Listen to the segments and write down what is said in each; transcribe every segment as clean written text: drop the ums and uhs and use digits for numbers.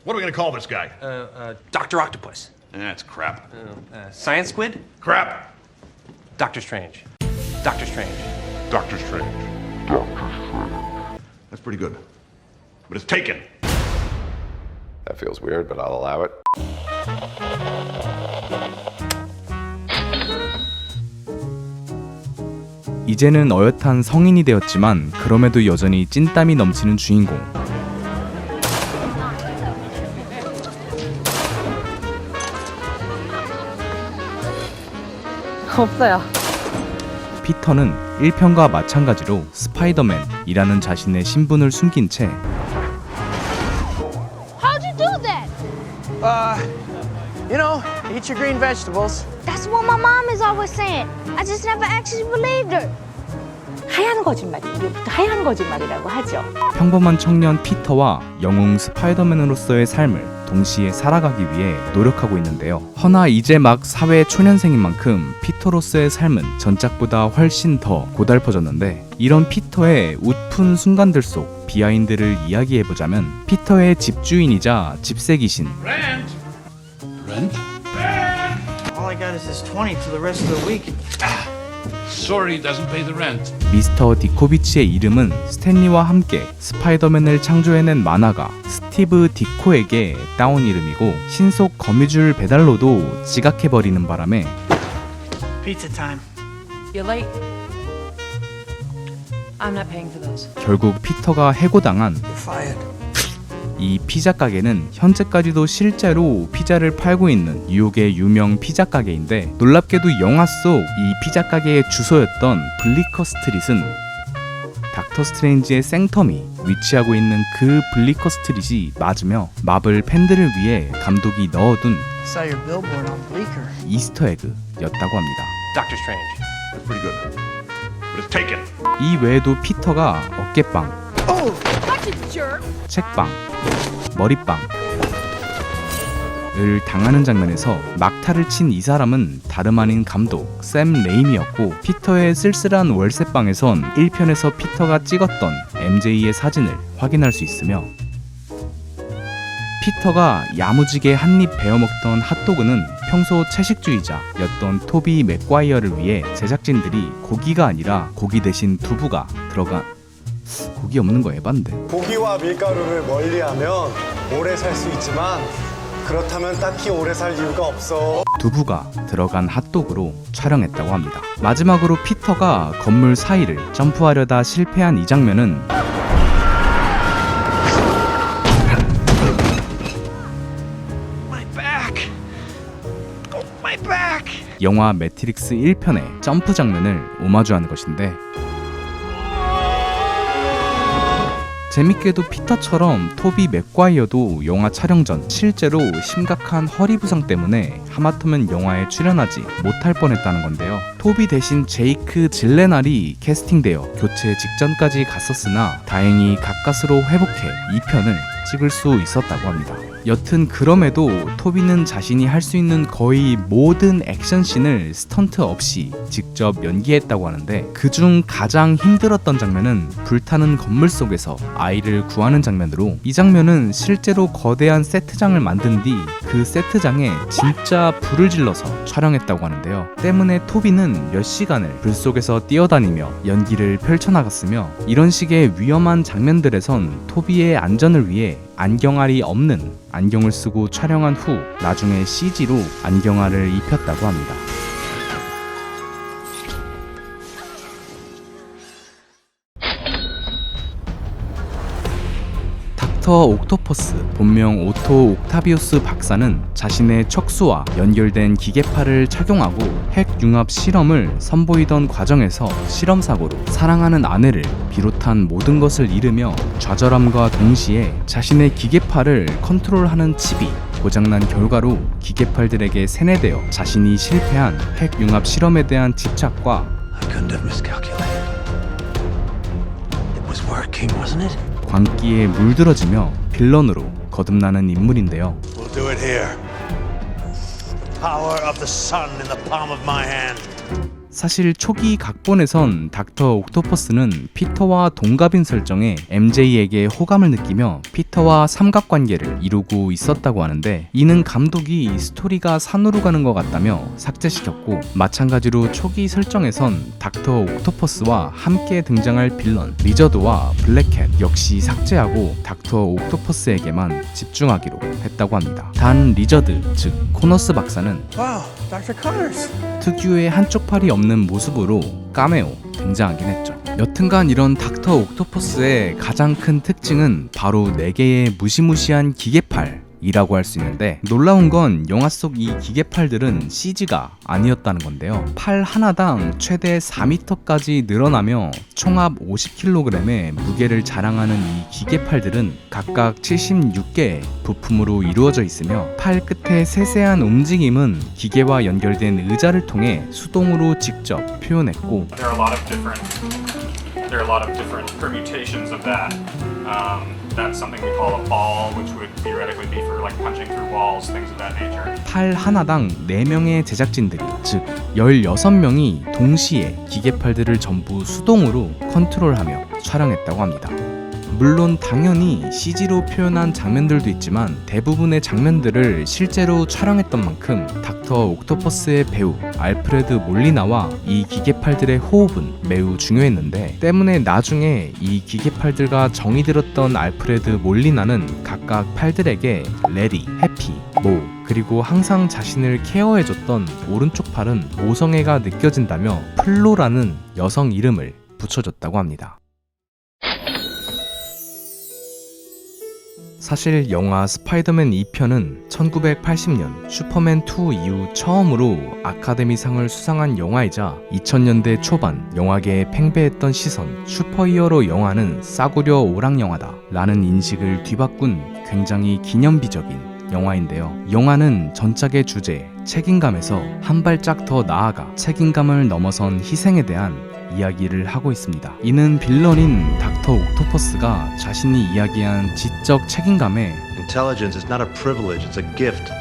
What are we gonna call this guy? Dr. Octopus. That's crap. Science Squid? Crap. Doctor Strange. Doctor Strange. Doctor Strange. That's pretty good. But it's taken. That feels weird, but I'll allow it. 이제는 어엿한 성인이 되었지만 그럼에도 여전히 찐땀이 넘치는 주인공. 없어요. 피터는 1편과 마찬가지로 스파이더맨이라는 자신의 신분을 숨긴 채 How'd you do that? Eat your green vegetables. That's what my mom is always saying. I just never actually believed her. 하얀 거짓말이에요. 하얀 거짓말이라고 하죠. 평범한 청년 피터와 영웅 스파이더맨으로서의 삶을 동시에 살아가기 위해 노력하고 있는데요. 허나 이제 막 사회 초년생인 만큼 피터로서의 삶은 전작보다 훨씬 더 고달퍼졌는데, 이런 피터의 웃픈 순간들 속 비하인드를 이야기해보자면, 피터의 집주인이자 집세 귀신 Rent. Rent? All I got is this 20 for the rest of the week. Sorry, he doesn't pay the rent. 미스터 디코비치의 이름은 스탠리와 함께 스파이더맨을 창조해낸 만화가 스티브 디코에게 따온 이름이고, 신속 거미줄 배달로도 지각해버리는 바람에 Pizza time. You're late. I'm not paying for those. 결국 피터가 해고당한 You're fired. 이 피자 가게는 현재까지도 실제로 피자를 팔고 있는 뉴욕의 유명 피자 가게인데, 놀랍게도 영화 속 이 피자 가게의 주소였던 블리커 스트릿은 닥터 스트레인지의 생텀이 위치하고 있는 그 블리커 스트릿이 맞으며 마블 팬들을 위해 감독이 넣어둔 Saw your billboard on Bleecker. 이스터 에그였다고 합니다. Doctor Strange. That's pretty good. But it's taken. 이 외에도 피터가 어깨빵, 책빵, 머리빵을 당하는 장면에서 막타를 친 이 사람은 다름 아닌 감독 샘 레이미였고, 피터의 쓸쓸한 월세방에선 1편에서 피터가 찍었던 MJ의 사진을 확인할 수 있으며, 피터가 야무지게 한입 베어먹던 핫도그는 평소 채식주의자였던 토비 맥과이어를 위해 제작진들이 고기가 아니라 고기 대신 두부가 들어간, 고기 없는 거 에반데. 고기와 밀가루를 멀리하면 오래 살 수 있지만 그렇다면 딱히 오래 살 이유가 없어. 두부가 들어간 핫도그로 촬영했다고 합니다. 마지막으로 피터가 건물 사이를 점프하려다 실패한 이 장면은 My back. Oh, my back. 영화 매트릭스 1편의 점프 장면을 오마주하는 것인데, 재밌게도 피터처럼 토비 맥과이어도 영화 촬영 전 실제로 심각한 허리 부상 때문에 하마터면 영화에 출연하지 못할 뻔했다는 건데요. 토비 대신 제이크 질레날이 캐스팅되어 교체 직전까지 갔었으나 다행히 가까스로 회복해 2편을 찍을 수 있었다고 합니다. 여튼 그럼에도 토비는 자신이 할 수 있는 거의 모든 액션씬을 스턴트 없이 직접 연기했다고 하는데, 그중 가장 힘들었던 장면은 불타는 건물 속에서 아이를 구하는 장면으로, 이 장면은 실제로 거대한 세트장을 만든 뒤 그 세트장에 진짜 불을 질러서 촬영했다고 하는데요. 때문에 토비는 몇 시간을 불 속에서 뛰어다니며 연기를 펼쳐나갔으며, 이런 식의 위험한 장면들에선 토비의 안전을 위해 안경알이 없는 안경을 쓰고 촬영한 후 나중에 CG로 안경알을 입혔다고 합니다. 닥터 옥토퍼스, 본명 오토 옥타비우스 박사는 자신의 척수와 연결된 기계팔을 착용하고 핵융합 실험을 선보이던 과정에서 실험사고로 사랑하는 아내를 비롯한 모든 것을 잃으며 좌절함과 동시에 자신의 기계팔을 컨트롤하는 칩이 고장난 결과로 기계팔들에게 세뇌되어 자신이 실패한 핵융합 실험에 대한 집착과 I couldn't have miscalculated. It was working, wasn't it? 광기에 물들어지며 빌런으로 거듭나는 인물인데요. We'll do it here. Power of the sun in the palm of my hand. 사실 초기 각본에선 닥터 옥토퍼스는 피터와 동갑인 설정에 MJ에게 호감을 느끼며 피터와 삼각관계를 이루고 있었다고 하는데, 이는 감독이 스토리가 산으로 가는 것 같다며 삭제시켰고, 마찬가지로 초기 설정에선 닥터 옥토퍼스와 함께 등장할 빌런 리저드와 블랙캣 역시 삭제하고 닥터 옥토퍼스에게만 집중하기로 했다고 합니다. 단 리저드, 즉 코너스 박사는 Wow, Dr. Connors. 특유의 한쪽 팔이 없는 모습으로 카메오 등장하긴 했죠. 여튼간 이런 닥터 옥토퍼스의 가장 큰 특징은 바로 4개의 무시무시한 기계팔이라고 할 수 있는데, 놀라운 건 영화 속 이 기계팔들은 CG가 아니었다는 건데요. 팔 하나당 최대 4m까지 늘어나며 총합 50kg의 무게를 자랑하는 이 기계팔들은 각각 76개의 부품으로 이루어져 있으며, 팔 끝의 세세한 움직임은 기계와 연결된 의자를 통해 수동으로 직접 표현했고, There are a lot of different permutations of that. That's something we call a ball, which would theoretically be for like punching through walls, things of that nature. 팔 하나당 4명의 제작진들이, 즉 16명이 동시에 기계팔들을 전부 수동으로 컨트롤하며 촬영했다고 합니다. 물론 당연히 CG로 표현한 장면들도 있지만 대부분의 장면들을 실제로 촬영했던 만큼 닥터 옥토퍼스의 배우 알프레드 몰리나와 이 기계팔들의 호흡은 매우 중요했는데, 때문에 나중에 이 기계팔들과 정이 들었던 알프레드 몰리나는 각각 팔들에게 레디, 해피, 모, 그리고 항상 자신을 케어해줬던 오른쪽 팔은 모성애가 느껴진다며 플로라는 여성 이름을 붙여줬다고 합니다. 사실 영화 스파이더맨 2편은 1980년 슈퍼맨 2 이후 처음으로 아카데미상을 수상한 영화이자 2000년대 초반 영화계에 팽배했던 시선, 슈퍼히어로 영화는 싸구려 오락영화다 라는 인식을 뒤바꾼 굉장히 기념비적인 영화인데요. 영화는 전작의 주제, 책임감에서 한 발짝 더 나아가 책임감을 넘어선 희생에 대한 이야기를 하고 있습니다. 이는 빌런인 닥터 옥토퍼스가 자신이 이야기한 지적 책임감에 Intelligence is not a privilege, it's a gift.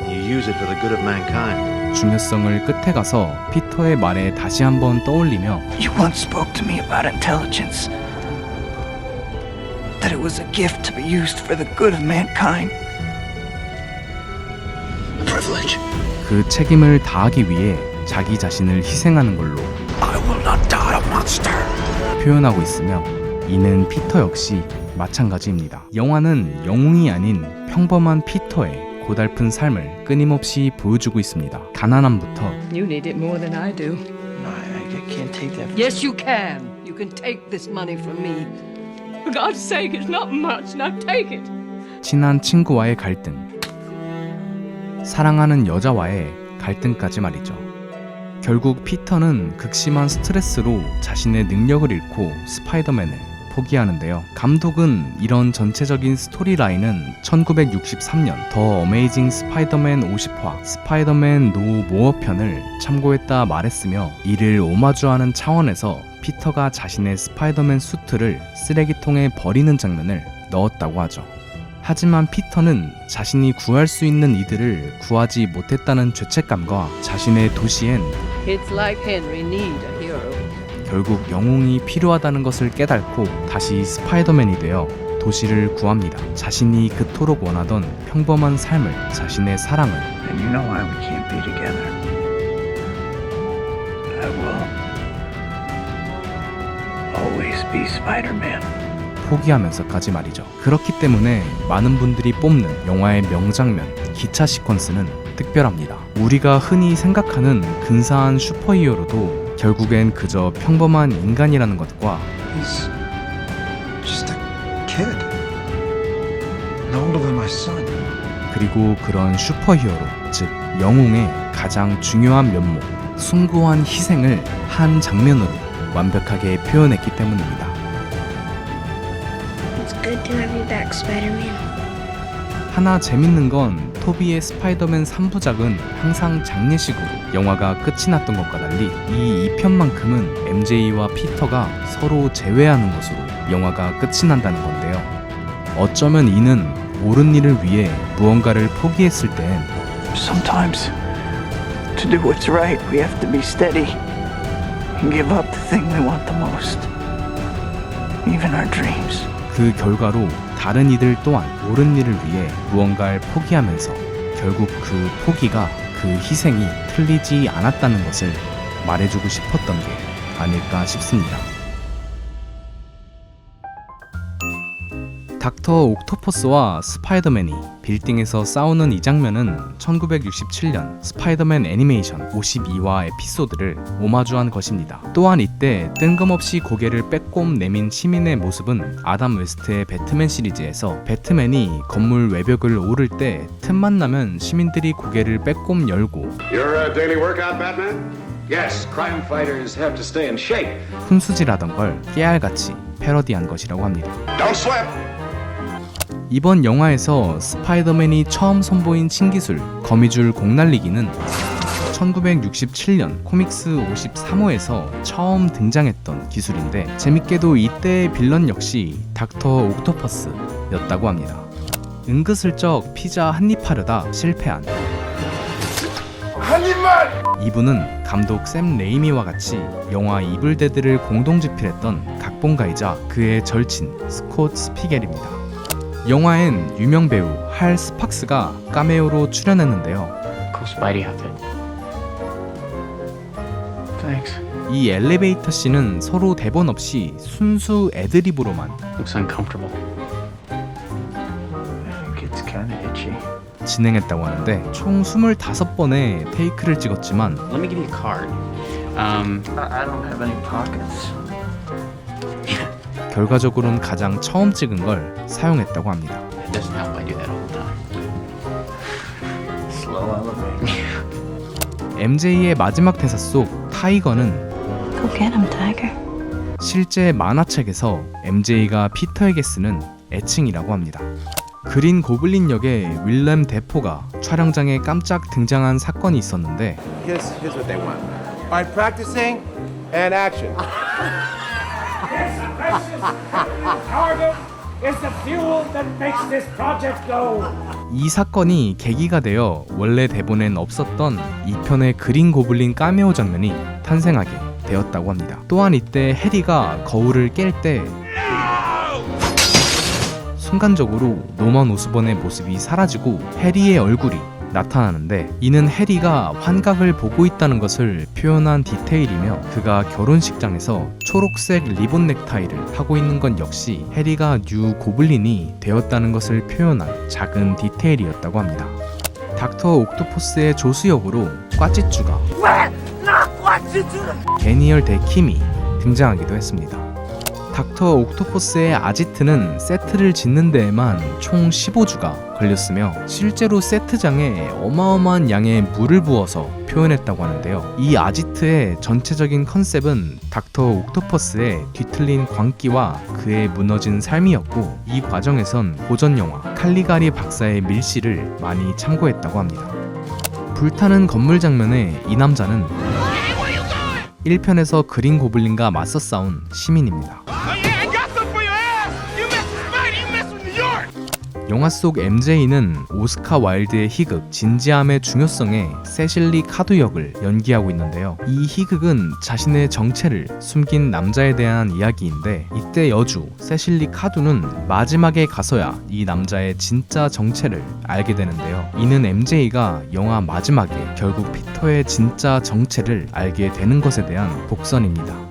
And you use it for the good of mankind. 중요성을 끝에 가서 피터의 말에 다시 한번 떠올리며 You once spoke to me about intelligence. That it was a gift to be used for the good of mankind. Privilege. 그 책임을 다하기 위해 자기 자신을 희생하는 걸로 I will not die a monster. 표현하고 있으며, 이는 피터 역시 마찬가지입니다. 영화는 영웅이 아닌 평범한 피터의 고달픈 삶을 끊임없이 보여주고 있습니다. 가난함부터 You need it more than I do. No, I can't take that. Yes, you can. You can take this money from me. For God's sake, it's not much. Now take it. 친한 친구와의 갈등, 사랑하는 여자와의 갈등까지 말이죠. 결국 피터는 극심한 스트레스로 자신의 능력을 잃고 스파이더맨을 포기하는데요. 감독은 이런 전체적인 스토리라인은 1963년 더 어메이징 스파이더맨 50화 스파이더맨 노 모어 편을 참고했다 말했으며, 이를 오마주하는 차원에서 피터가 자신의 스파이더맨 수트를 쓰레기통에 버리는 장면을 넣었다고 하죠. 하지만 피터는 자신이 구할 수 있는 이들을 구하지 못했다는 죄책감과 자신의 도시엔 Kids like Henry need a hero. 결국 영웅이 필요하다는 것을 깨닫고 다시 스파이더맨이 되어 도시를 구합니다. 자신이 그토록 원하던 평범한 삶을, 자신의 사랑을, And you know why we can't be together. I will always be Spider-Man. 포기하면서까지 말이죠. 그렇기 때문에 많은 분들이 뽑는 영화의 명장면, 기차 시퀀스는 특별합니다. 우리가 흔히 생각하는 근사한 슈퍼히어로도 결국엔 그저 평범한 인간이라는 것과 He's just a kid. No older than my son. 그리고 그런 슈퍼히어로, 즉 영웅의 가장 중요한 면목, 숭고한 희생을 한 장면으로 완벽하게 표현했기 때문입니다. It's good to have you back, Spider-Man. 하나 재밌는 건 토비의 스파이더맨 3부작은 항상 장례식으로 영화가 끝이 났던 것과 달리 이 2편만큼은 MJ와 피터가 서로 재회하는 것으로 영화가 끝이 난다는 건데요. 어쩌면 이는 옳은 일을 위해 무언가를 포기했을 땐 Sometimes To do what's right, we have to be steady and give up the thing we want the most. Even our dreams. 그 결과로 다른 이들 또한 옳은 일을 위해 무언가를 포기하면서 결국 그 포기가 그 희생이 틀리지 않았다는 것을 말해주고 싶었던 게 아닐까 싶습니다. 닥터 옥토퍼스와 스파이더맨이 빌딩에서 싸우는 이 장면은 1967년 스파이더맨 애니메이션 52화 에피소드를 오마주한 것입니다. 또한 이때 뜬금없이 고개를 빼꼼 내민 시민의 모습은 아담 웨스트의 배트맨 시리즈에서 배트맨이 건물 외벽을 오를 때 틈만 나면 시민들이 고개를 빼꼼 열고 Your daily workout, Batman? Yes, crime fighters have to stay in shape. 훈수질하던 걸 깨알같이 패러디한 것이라고 합니다. Don't sweat. 이번 영화에서 스파이더맨이 처음 선보인 신기술 거미줄 공날리기는 1967년 코믹스 53호에서 처음 등장했던 기술인데 재밌게도 이때의 빌런 역시 닥터 옥토퍼스였다고 합니다. 은근슬쩍 피자 한입 하려다 실패한 이분은 감독 샘 레이미와 같이 영화 이블데드를 공동집필했던 각본가이자 그의 절친 스콧 스피겔입니다. 영화엔 유명 배우 할 스팍스가 카메오로 출연했는데요. Cool Spidey outfit. Thanks. 이 엘리베이터 씬은 서로 대본 없이 순수 애드리브로만 Looks uncomfortable. It gets kinda itchy. 진행했다고 하는데 총 25번의 테이크를 찍었지만 Let me give you a card. I don't have any pockets. 결과적으로는 가장 처음 찍은 걸 사용했다고 합니다. It doesn't help I do that all the time. Slow elevator. MJ의 마지막 대사 속 타이거는 Go get him, Tiger. 실제 만화책에서 MJ가 피터에게 쓰는 애칭이라고 합니다. 그린 고블린 역의 윌렘 데포가 촬영장에 깜짝 등장한 사건이 있었는데 Here's what they want. All right, practicing and action. 이 사건이 계기가 되어 원래 대본엔 없었던 2편의 그린 고블린 카메오 장면이 탄생하게 되었다고 합니다. 또한 이때 해리가 거울을 깰 때 순간적으로 노먼 오스본의 모습이 사라지고 해리의 얼굴이 나타나는데 이는 해리가 환각을 보고 있다는 것을 표현한 디테일이며 그가 결혼식장에서 초록색 리본 넥타이를 하고 있는 건 역시 해리가 뉴 고블린이 되었다는 것을 표현한 작은 디테일이었다고 합니다. 닥터 옥토퍼스의 조수역으로 꽈찌쭈가 데니얼 데 킴이 등장하기도 했습니다. 닥터 옥토퍼스의 아지트는 세트를 짓는 데에만 총 15주가 걸렸으며 실제로 세트장에 어마어마한 양의 물을 부어서 표현했다고 하는데요. 이 아지트의 전체적인 컨셉은 닥터 옥토퍼스의 뒤틀린 광기와 그의 무너진 삶이었고 이 과정에선 고전 영화 칼리가리 박사의 밀시를 많이 참고했다고 합니다. 불타는 건물 장면에 이 남자는 1편에서 그린 고블린과 맞서 싸운 시민입니다. 영화 속 MJ는 오스카 와일드의 희극 진지함의 중요성에 세실리 카두 역을 연기하고 있는데요. 이 희극은 자신의 정체를 숨긴 남자에 대한 이야기인데 이때 여주 세실리 카두는 마지막에 가서야 이 남자의 진짜 정체를 알게 되는데요. 이는 MJ가 영화 마지막에 결국 피터의 진짜 정체를 알게 되는 것에 대한 복선입니다.